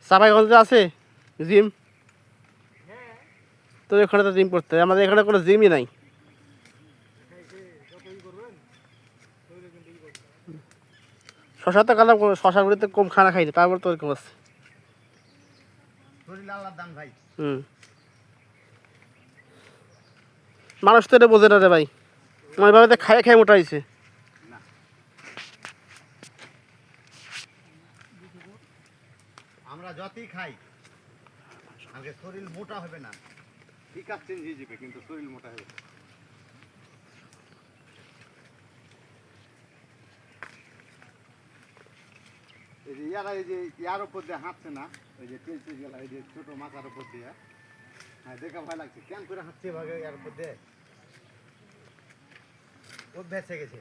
চাঁপাইগঞ্জে আছে জিম? তো এখানে তো জিম করতে হয়, আমাদের এখানে কোনো জিমই নাই। শশা তো কালাম, শশাগুলিতে কম খানা খাইছে, তারপর তো এরকম আছে। হুম, মানুষ তো এটা বোঝে না রে ভাই, আমার বাবাতে খায় খায় মোটা হয়েছে। আমরা যতই খাই আগে শরীর মোটা হবে না, বিকাশ চেঞ্জ হয়ে যাবে কিন্তু শরীর মোটা হবে। এই যে ইয়ারা এই যে ইয়ার উপর দিয়ে হাঁটছে না, ওই যে তেলচে গেলা, এই যে ছোট মাথার উপর দিয়ে, হ্যাঁ দেখা ভয় লাগছে কেন করে হাঁটছে ভাগে ইয়ার উপর দিয়ে, অভ্যাস হয়ে গেছে।